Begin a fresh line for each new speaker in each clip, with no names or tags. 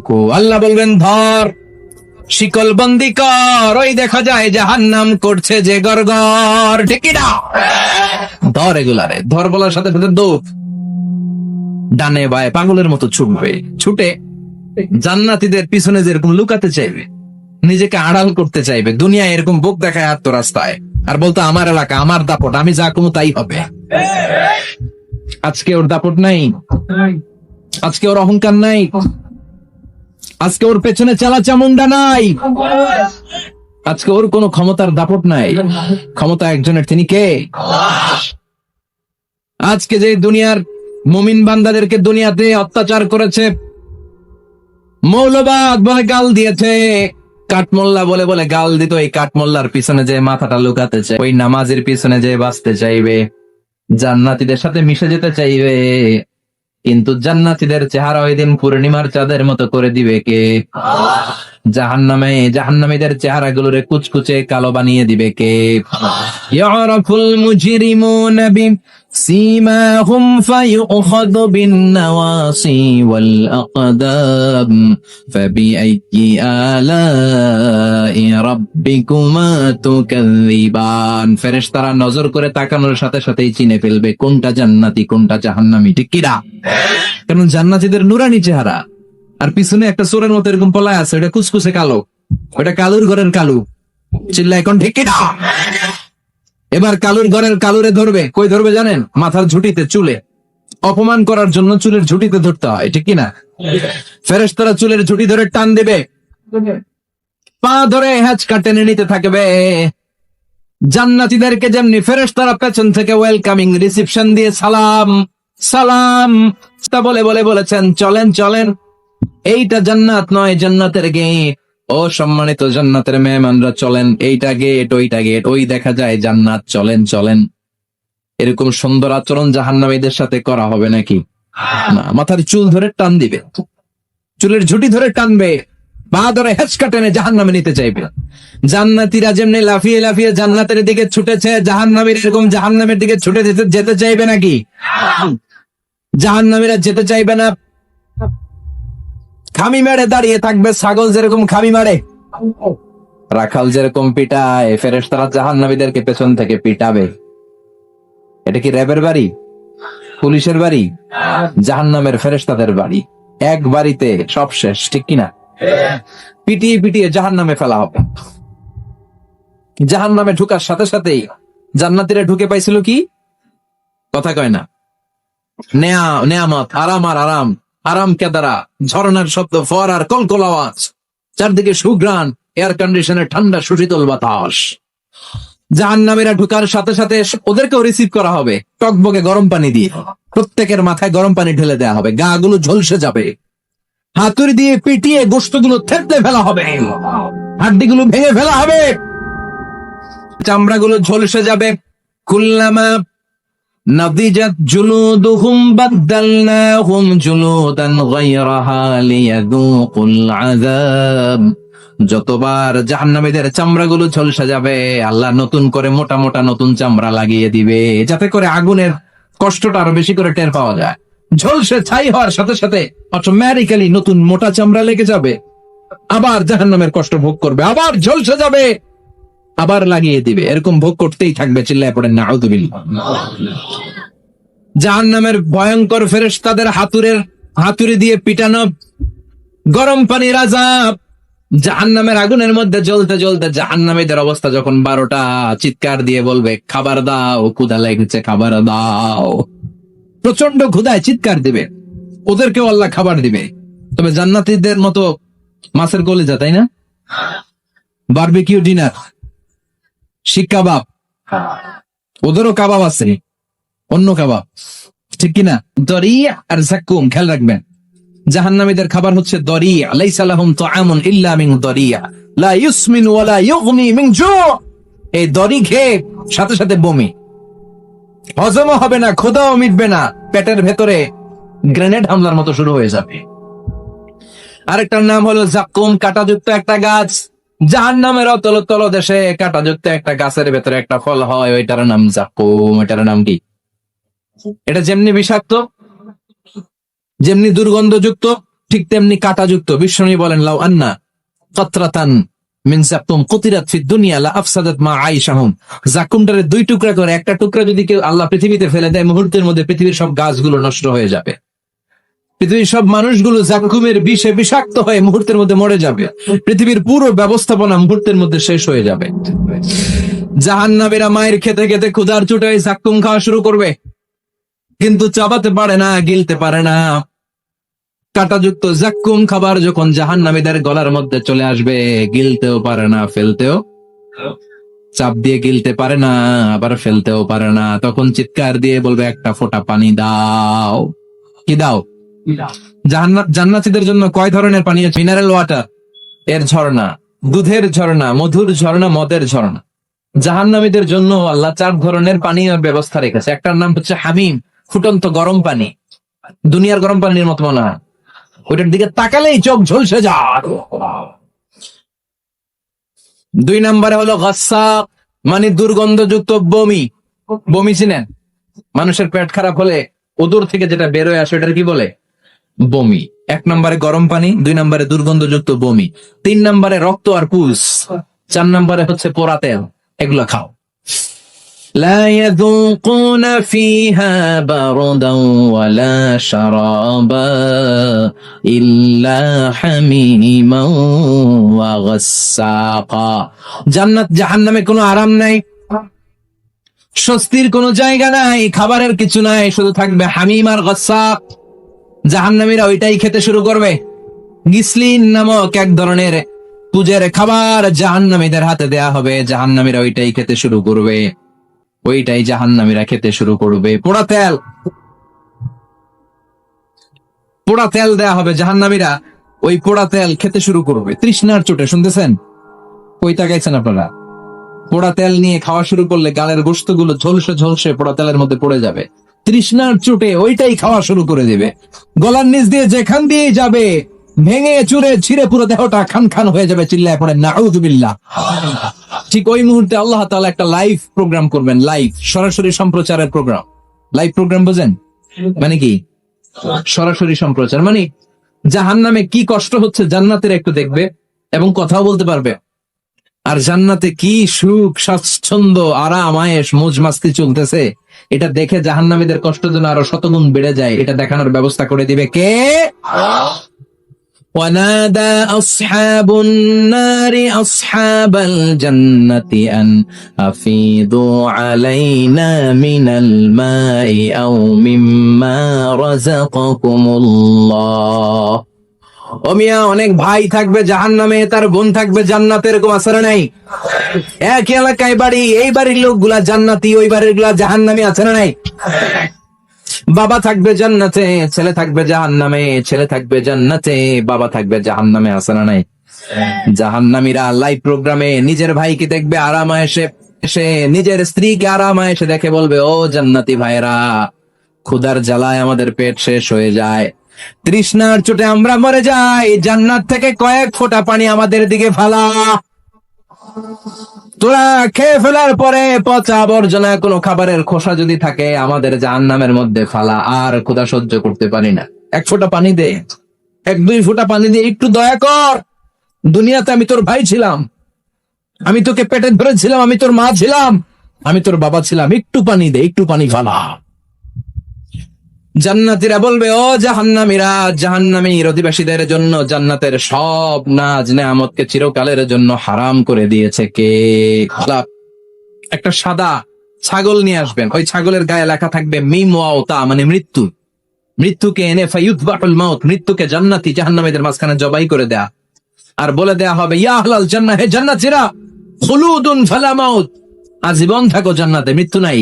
উযকুহু, আল্লাহ বলবেন ধর, শিকল বন্দি কর, ওই দেখা যায় জাহান্নাম করছে যে গড়গড়, ঠিক কি না? ধর এগুলারে, ধর বলার সাথে সাথে দৌড়, ডানে বায়ে পাগলের মতো ছুটবে, ছুটে জান্নাতীদের পিছনে যেরকম লুকাতে চাইবে, নিজেকে আড়াল করতে চাইবে, দুনিয়া এরকম বুক দেখায় আত্ম রাস্তায়, আর বলতো আমার এলাকা, আমার দাপট, আমি যা কোনো তাই হবে। আজকে ওর দাপট নাই, আজকে ওর অহংকার নাই, আজকে ওর পেছনে চালা চামুন্ডা নাই, আজকে ওর কোনো ক্ষমতার দাপট নাই। ক্ষমতা একজনের, তিনি কে? আজকে যে দুনিয়ার মুমিন বান্দাদেরকে দুনিয়াতে অত্যাচার করেছে, মৌলবাদ বলে গাল দিয়েছে, কাঠমোল্লা বলে বলে গাল দিত, এই কাঠমোল্লার পিছনে যে মাথাটা লুকাতে চায়, ওই নামাজের পিছনে যে বাঁচতে চাইবে, জান্নাতীদের সাথে মিশে যেতে চাইবে, কিন্তু জান্নাতীদের চেহারা ওই দিন পূর্ণিমার চাঁদের মতো করে দিবে কে? জাহান্নামীদের চেহারা গুলোরে কুচকুচে কালো বানিয়ে দিবে কে? ইয়ারাফুল মুজরিমুনা বিসীমাহুম ফায়ুখাযু বিন-নাওয়াসি ওয়াল আকদাম ফাবিআইয়ি আলাই রাব্বিকুমা তুকাযযিবান। ফেরেশতারা নজর করে তাকানোর সাথে সাথেই চিনে ফেলবে কোনটা জান্নাতি কোনটা জাহান্নামী, ঠিক কি না? কারণ জান্নাতীদের নুরানি চেহারা, আর পিছনে একটা চোরের মতো এরকম পলায় আছে, ওটা কুচকুচে কালো, ওটা কালুর ঘরের কালু। চিল্লা এখন, ঠিক কি না? এবার কালুর ঘরের কালুরে ধরবে, কই ধরবে জানেন? মাথার ঝুঁটিতে, চুলে। অপমান করার জন্য চুলের ঝুঁটিতে ধরতে হয়, ঠিক কি না? ফেরেশতারা চুলের ঝুঁটি ধরে টান দেবে, পা ধরে হ্যাচকা টেনে নিতে থাকবে। জান্নাতীদেরকে যেমনি ফেরেশতারা পেছন থেকে ওয়েলকামিং রিসিপশন দিয়ে সালাম সালাম তা বলে বলে বলেছেন, চলেন চলেন, এইটা জান্নাত নয়, জান্নাতের গেট। ও সম্মানিত জান্নাতের মেহমানরা চলেন, এইটা গেট, ওইটা গেট, ওই দেখা যায় জান্নাত, চলেন চলেন। এরকম সুন্দর আচরণ জাহান্নামীদের সাথে করা হবে নাকি? না, মাথার চুল ধরে টান দিবে, চুলের ঝুঁটি ধরে টানবে, পা ধরে হেঁচকা টেনে জাহান্নামে নিতে চাইবে। জান্নাতীরা যেমনি লাফিয়ে লাফিয়ে জান্নাতের দিকে ছুটেছে, জাহান্নামীর এরকম জাহান্নামের দিকে ছুটে যেতে চাইবে নাকি? জাহান্নামীরা যেতে চাইবে না, খামি মেরে দাঁড়িয়ে থাকবে, ছাগল যেরকম খামি মারে, রাখাল যেরকম পিটায়, ফেরেশতারা জাহান্নামীদেরকে পেছন থেকে পিটাবে। এটা কি র্যাবের বাড়ি, পুলিশের বাড়ি? জাহান্নামের ফেরেশতাদের বাড়ি। এক বাড়িতে সব শেষ, ঠিক কিনা? পিটিয়ে পিটিয়ে জাহান্নামে ফেলা হবে। জাহান্নামে ঢুকার সাথে সাথেই জান্নাতীরা ঢুকে পাইছিল কি? কথা কয় না। নেয়ামত, আরাম আর আরাম, আরাম কেদারা, ঝরনার শব্দ, ফোয়ারার কলকল আওয়াজ, চারদিকে সুঘ্রাণ, এয়ার কন্ডিশনের ঠান্ডা সুশীতল বাতাস। জাহান্নামীরা ঢুকার সাথে সাথে ওদেরকেও রিসিভ করা হবে টকবকে গরম পানি দিয়ে। প্রত্যেকের মাথায় গরম পানি ঢেলে দেওয়া হবে, গা গুলো ঝলসে যাবে, হাতুড়ি দিয়ে পিটিয়ে গোশতগুলো থেতলে ফেলা হবে, হাড্ডিগুলো ভেঙে ফেলা হবে, চামড়াগুলো ঝলসে যাবে। কুল্লামা নাদিজাত জুলুদুহুম বাদদালনাহুম জুলুদান গায়রাহা লিয়াযুকুল আযাব। যতবার জাহান্নামীদের চামড়াগুলো ঝলসে যাবে, আল্লাহ নতুন করে মোটা মোটা নতুন চামড়া লাগিয়ে দিবে, যাতে করে আগুনের কষ্টটা আরো বেশি করে টের পাওয়া যায়। ঝলসে ছাই হওয়ার সাথে সাথে অটোমেটিক্যালি নতুন মোটা চামড়া লেগে যাবে, আবার জাহান্নামের কষ্ট ভোগ করবে, আবার ঝলসে যাবে, আবার লাগিয়ে দিবে, এরকম ভোগ করতেই থাকবে। চিল্লায় পড়েন নাউযুবিল্লাহ। জাহান্নামের ভয়ঙ্কর ফেরেশতাদের হাতুড়ি দিয়ে পিটানো, গরম পানির আযাব, জাহান্নামের আগুনের মধ্যে জ্বলতে জ্বলতে জাহান্নামীদের অবস্থা যখন 12টা, চিৎকার দিয়ে বলবে, খাবার দাও, ক্ষুধা লেগেছে, খাবার দাও। প্রচন্ড ক্ষুধায় চিৎকার দিবে, ওদেরকেও আল্লাহ খাবার দিবে। তবে জান্নাতীদের মতো মাছের কলিজা, তাই না? বারবিকিউ ডিনার, শিক কাবাব, ওদেরও কাবাব আছে, অন্য কাবাব, ঠিক কিনা? দরিয়া আর জাক্কুম, খেয়াল রাখবেন, জাহান্নামীদের খাবার হচ্ছে দরিয়া। লাইসা লাহুম তুআমুন ইল্লা মিন দরিয়া লা ইউসমিন ওয়া লা ইউগনি মিন জু। এই দরি খেয়ে সাথে সাথে বমি, হজমও হবে না, ক্ষুধাও মিটবে না, পেটের ভেতরে গ্রেনেড হামলার মতো শুরু হয়ে যাবে। আরেকটার নাম হলো জাক্কুম, কাঁটাযুক্ত একটা গাছ। জাহান্নামের অতল দেশে কাঁটাযুক্ত একটা গাছের ভেতরে একটা ফল হয়, ওইটার নাম জাক্কুম। এটার নাম কি? এটা যেমনি বিষাক্ত, যেমনি দুর্গন্ধযুক্ত, ঠিক তেমনি কাঁটাযুক্ত। বিশ্বনবী বলেন, লাউ আন্না কাতরাতান মিন যাকুম কুতিরাত ফিদ দুনিয়া লা আফসাদাত মা আইশাহুম। যাকুমটারে দুই টুকরা করে একটা টুকরা যদি কেউ আল্লাহ পৃথিবীতে ফেলে দেয়, মুহূর্তের মধ্যে পৃথিবীর সব গাছগুলো নষ্ট হয়ে যাবে। পৃথিবীর সব মানুষগুলো জাকুমের বিষে বিষাক্ত হয়ে মুহূর্তের মধ্যে মরে যাবে। পৃথিবীর পুরো ব্যবস্থাপনা মুহূর্তের মধ্যে শেষ হয়ে যাবে। জাহান্নামীরা মায়ের খেতে খেতে ক্ষুধার চোটে জাকুম খাওয়া শুরু করবে, কিন্তু চাবাতে পারে না, গিলতে পারে না। কাঁটাযুক্ত জাক্কুম খাবার যখন জাহান্নামীদের গলার মধ্যে চলে আসবে, গিলতেও পারে না, ফেলতেও, চাপ দিয়ে গিলতে পারে না, আবার ফেলতেও পারে না। তখন চিৎকার দিয়ে বলবে, একটা ফোঁটা পানি দাও। কি দাও? জান্নাতীদের জন্য কয় ধরনের পানি আছে? মিনারেল ওয়াটার এর ঝর্ণা, দুধের ঝর্ণা, মধুর ঝর্ণা, মদের ঝর্ণা। জাহান্নামীদের জন্য আল্লাহ 4 ধরনের পানীয় ব্যবস্থা রেখেছে। একটার নাম হচ্ছে হামিম, ফুটন্ত গরম পানি। দুনিয়ার গরম পানির মতো মনে হয়, ওইটার দিকে তাকালেই চোখ ঝলসে যায়। 2 নম্বরে হলো গাসসাক, মানে দুর্গন্ধযুক্ত বমি। বমি চিনেন? মানুষের পেট খারাপ হলে ওদর থেকে যেটা বেরোয় আসে ওটার কি বলে? বমি। 1 নম্বরে গরম পানি, 2 নম্বরে দুর্গন্ধযুক্ত বমি, 3 নম্বরে রক্ত আর পুষ, 4 নম্বরে হচ্ছে পোড়া তেল। এগুলো খাও। لا يذوقون فيها بردا ولا شرابا إلا حميما وغساقا। জান্নাত জাহান্নামে কোনো আরাম নাই, স্বস্তির কোনো জায়গা নাই, খাবারের কিছু নাই, শুধু থাকবে হামিম আর গাসসাক। জাহান্নামীরা ওইটাই খেতে শুরু করবে। গিসলিন নামক এক ধরনের পূজের খাবার জাহান্নামীদের হাতে দেয়া হবে, জাহান্নামীরা ওইটাই খেতে শুরু করবে, ওইটাই জাহান্নামীরা খেতে শুরু করবে। পোড়া তেল, পোড়া তেল দেয়া হবে, জাহান্নামীরা ওই পোড়া তেল খেতে শুরু করবে। তৃষ্ণার চোটে, শুনতেছেন? কই তাকাইছেন আপনারা? পোড়া তেল নিয়ে খাওয়া শুরু করলে গালের গোশতগুলো ঝলসে ঝলসে পোড়া তেলের মধ্যে পড়ে যাবে। তৃষ্ণার চোটে ওইটাই খাওয়া শুরু করে দিবে। গলার নিচ দিয়ে যেখান দিয়ে যাবে ভেঙে চুরে ছিঁড়ে পুরো দেহটা খান খান হয়ে যাবে। চিল্লায় পড়ে নাউযুবিল্লাহ। ঠিক ওই মুহূর্তে আল্লাহ তাআলা একটা লাইভ প্রোগ্রাম করবেন, লাইভ সরাসরি সম্প্রচারের প্রোগ্রাম। লাইভ প্রোগ্রাম বোঝেন মানে কি? সরাসরি সম্প্রচার মানে জাহান্নামে কি কষ্ট হচ্ছে জান্নাতের একটু দেখবে এবং কথাও বলতে পারবে। আর জান্নাতে কি সুখ, স্বাচ্ছন্দ্য, আরাম, আয়েশ, মौज মাস্তি চলতেছে, এটা দেখে জাহান্নামীদের কষ্ট যেন আরো শতগুণ বেড়ে যায়, এটা দেখানোর ব্যবস্থা করে দিবে কে? ونادى أصحاب النار أصحاب الجنة أن أفيضوا علينا من الماء أو مما رزقكم الله। ও মিয়া, অনেক ভাই থাকবে জাহান্নামে, তার বোন থাকবে জান্নাতে, এরকম আছে না নাই? এক এলাকায় বাড়ি, এই বাড়ির লোকগুলা জান্নাতি, ওই বাড়ির গুলা জাহান্নামী, আছে না নাই? বাবা থাকবে জান্নাতে, ছেলে থাকবে জাহান্নামে, ছেলে থাকবে জান্নাতে, বাবা থাকবে জাহান্নামে, আছে না নাই? জাহান্নামীরা লাইভ প্রোগ্রামে নিজের ভাইকে দেখবে আরামায়েশে, সে নিজের স্ত্রীকে আরামায়েশে দেখে বলবে, ও জান্নাতি ভাইরা, ক্ষুধার জ্বালায় আমাদের পেট শেষ হয়ে যায়, তৃষ্ণার চোটে আমরা মরে যাই, জান্নাত থেকে কয়েক ফোঁটা পানি আমাদের দিকে ফালা। তোরা খেয়ে ফেলার পরে পচা আবর্জনা কোনো খাবারের খোসা যদি থাকে আমাদের জাহান্নামের মধ্যে ফালা, আর ক্ষুধা সহ্য করতে পারি না, 1 ফোঁটা পানি দে, 1-2 ফোঁটা পানি দিয়ে একটু দয়া কর। দুনিয়াতে আমি তোর ভাই ছিলাম, আমি তোকে পেটে ধরেছিলাম, আমি তোর মা ছিলাম, আমি তোর বাবা ছিলাম, একটু পানি দে, একটু পানি ফালা। জান্নাতীরা বলবে, ও জাহান্নামীরা, জাহান্নামীর অধিবাসীদের জন্য জান্নাতের সব নাজ নেয়ামতকে চিরকালের জন্য হারাম করে দিয়েছে কে? আল্লাহ। একটা সাদা ছাগল নিয়ে আসবেন, ওই ছাগলের গায়ে লেখা থাকবে মিম ওয়াও তা, মানে মৃত্যু। মৃত্যুকে এনে ফায়ুযবাহুল মাউত, মৃত্যুকে জান্নাতি জাহান্নামীদের মাঝখানে জবাই করে দেয়া, আর বলে দেয়া হবে, ইয়া আহলাল জান্নাহ, হে জান্নাতীরা, খুলুদুন ফালা মাউত, আজীবন থাকো জান্নাতে, মৃত্যু নাই।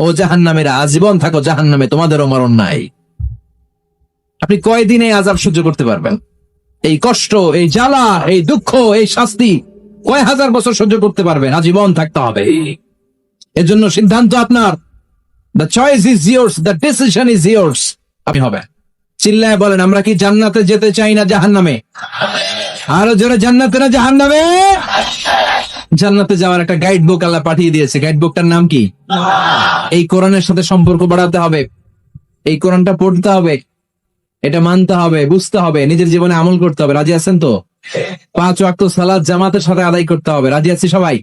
ও জাহান্নামীরা, আজীবন থাকো জাহান্নামে, তোমাদেরও মরণ নাই। আপনি কয়দিন এই আযাব সহ্য করতে পারবেন? এই কষ্ট, এই জ্বালা, এই দুঃখ, এই শাস্তি কয় হাজার বছর সহ্য করতে পারবেন? আজীবন থাকতে হবে। এজন্য সিদ্ধান্ত আপনার। The choice is years, the decision is years. আপনি হবে। চিল্লায় বলেন, আমরা কি জান্নাতে যেতে চাই না জাহান্নামে? আরো জোরে, জান্নাতে না জাহান্নামে? জান্নাতে যাওয়ার একটা গাইড বুক আল্লাহ পাঠিয়ে দিয়েছে। গাইড বুকটার নাম কি? এই কোরআনের সাথে সম্পর্ক বাড়াতে হবে, এই কোরআনটা পড়তে হবে, এটা মানতে হবে, বুঝতে হবে, নিজের জীবনে আমল করতে হবে। রাজি আছেন তো? 5 ওয়াক্ত সালাত জামাতের সাথে আদায় করতে হবে। রাজি আছি সবাই?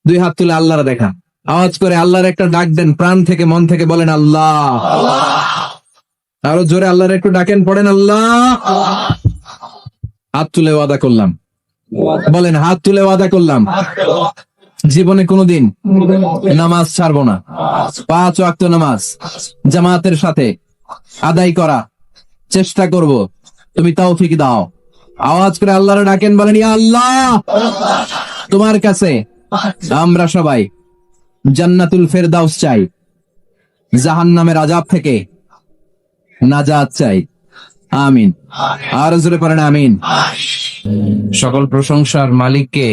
2 হাত তুলে আল্লাহর দেখা, আওয়াজ করে আল্লাহর একটা ডাক দেন, প্রাণ থেকে মন থেকে বলেন আল্লাহ। আরো জোরে আল্লাহর একটু ডাকেন, পড়েন আল্লাহ। হাত তুলে ওয়াদা করলাম, বলেন হাত তুলে ওয়াদা করলাম, জীবনে কোনোদিন নামাজ ছাড়বো না। 5 ওয়াক্ত নামাজ জামাতের সাথে আদায় করা চেষ্টা করব, তুমি তৌফিক দাও। আওয়াজ করে আল্লাহর ডাকেন, বলেন ইয়া আল্লাহ, তোমার কাছে আমরা সবাই জান্নাতুল ফেরদাউস চাই, জাহান্নামের আযাব থেকে নাজাত চাই। আমিন। আর জোরে পড়েন আমিন। সকল প্রশংসার মালিককে,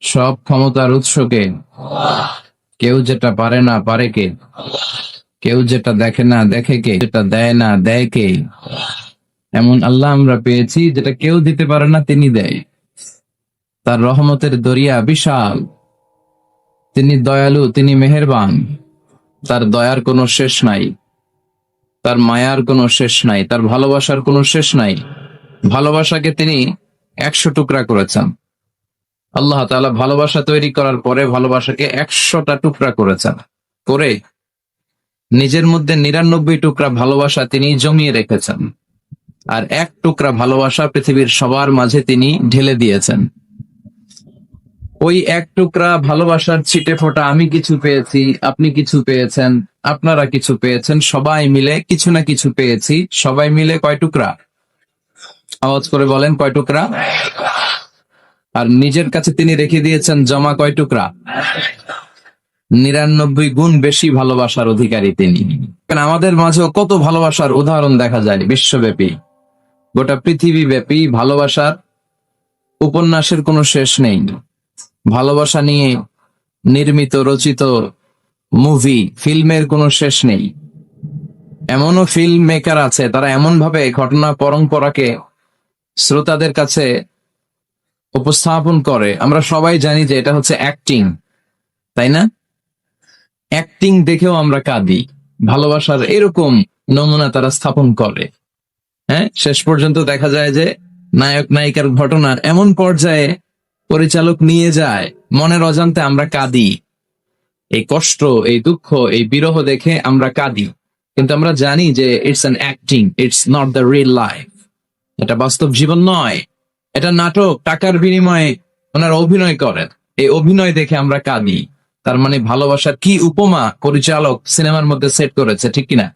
সব ক্ষমতার উৎসকে, কেউ যেটা পারে না পারে কে, কেউ যেটা দেখে না দেখে কে, যেটা দেয় না দেয় কে। এমন আল্লাহ আমরা পেয়েছি যেটা কেউ দিতে পারে না, তিনি দেয়। তার রহমতের দরিয়া বিশাল, তিনি দয়ালু, তিনি মেহেরবান, তার দয়ার কোনো শেষ নাই, তার মায়ার কোনো শেষ নাই, তার ভালোবাসার কোনো শেষ নাই। ভালোবাসাকে তিনি 100 টুকরা করেছেন। আল্লাহ তাআলা ভালোবাসা তৈরি করার পরে ভালোবাসাকে 100টা টুকরা করেছেন, করে নিজের মধ্যে 99 টুকরা ভালোবাসা তিনি জমিয়ে রেখেছেন, আর 1 টুকরা ভালোবাসা পৃথিবীর সবার মাঝে তিনি ঢেলে দিয়েছেন। ওই 1 টুকরা ভালোবাসার ছিটে ফোঁটা আমি কিছু পেয়েছি, আপনি কিছু পেয়েছেন, আপনারা কিছু পেয়েছেন, সবাই মিলে কিছু না কিছু পেয়েছি। সবাই মিলে কয় টুকরা? আওয়াজ করে বলেন, কয় টুকরা? আর নিজের কাছে তিনি রেখে দিয়েছেন জমা কয় টুকরা? 99 গুণ বেশি ভালোবাসার অধিকারী তিনি। আমাদের মাঝেও কত ভালোবাসার উদাহরণ দেখা যায় বিশ্বব্যাপী, গোটা পৃথিবী ব্যাপী ভালোবাসার উপন্যাসের কোনো শেষ নেই। ভালোবাসা নিয়ে নির্মিত রচিত মুভি, ফিল্মের কোনো শেষ নেই। এমনও ফিল্ম মেকার আছে, তারা এমন ভাবে ঘটনা পরম্পরাকে শ্রোতাদের কাছে উপস্থাপন করে, আমরা সবাই জানি যে এটা হচ্ছে অ্যাক্টিং, তাই না? অ্যাক্টিং দেখেও আমরা কাঁদি। ভালোবাসার এরকম নমুনা তারা স্থাপন করে। হ্যাঁ, শেষ পর্যন্ত দেখা যায় যে নায়ক নায়িকার ঘটনা এমন পর্যায়ে পরিচালক নিয়ে যায়, মনের অজান্তে আমরা কাঁদি। এই কষ্ট, এই দুঃখ, এই বিরহ দেখে আমরা কাঁদি, কিন্তু আমরা জানি যে it's an acting, it's not the real life. এটা বাস্তব জীবন নয়, এটা নাটক, টাকার বিনিময়ে ওনারা অভিনয় করেন। এই অভিনয় দেখে আমরা কাঁদি। তার মানে ভালোবাসার কি উপমা পরিচালক সিনেমার মধ্যে সেট করেছে, ঠিক কিনা?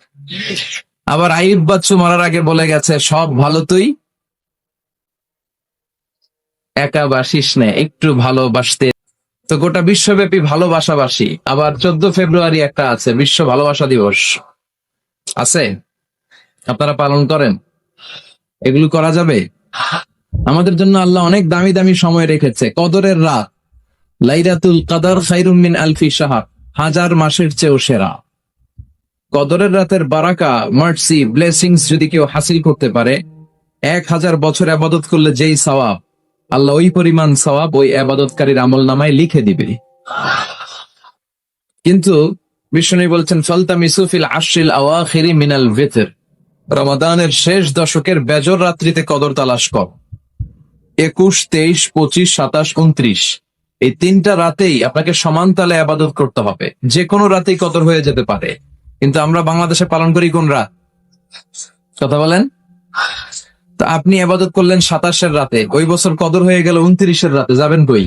আবার আইয়ুব বাচ্চু মরার আগে বলে গেছে, সব ভালো তুই একা বাসিস নে, একটু ভালোবাসতে। তো গোটা বিশ্বব্যাপী ভালোবাসাবাসী। আবার 14 ফেব্রুয়ারি একটা আছে, বিশ্ব ভালোবাসা দিবস আছে, আপনারা পালন করেন? এগুলো করা যাবে? আমাদের জন্য আল্লাহ অনেক দামি দামি সময় রেখেছে। কদরের রাত, লাইলাতুল কদর খায়রুম মিন আলফি শাহর, 1000 মাসের চেয়েও সেরা। কদরের রাতের বারাকা, মার্সি, ব্লেসিংস যদি কেউ হাসিল করতে পারে, 1000 বছর ইবাদত করলে যেই সওয়াব, আল্লাহ ওই পরিমাণ সওয়াব ওই ইবাদতকারীর আমলনামায় লিখে দিবে। কিন্তু বিষ্ণু বলছেন, ফালতামিসু ফিল আশরিল আওয়াখিরি মিনাল ভিতর, রমাদানের শেষ দশকের বেজর রাত্রিতে কদর তালাশ কর। 21, 23, 25, 27, 29 এই 3টা রাতেই আপনাকে সমান তালে ইবাদত করতে হবে। যে কোনো রাতেই কদর হয়ে যেতে পারে, কিন্তু আমরা বাংলাদেশে পালন করি কোন রাত? কথা বলেন। তো আপনি ইবাদত করলেন 27-এর রাতে, ওই বছর কদর হয়ে গেল 29-এর রাতে, যাবেন কই?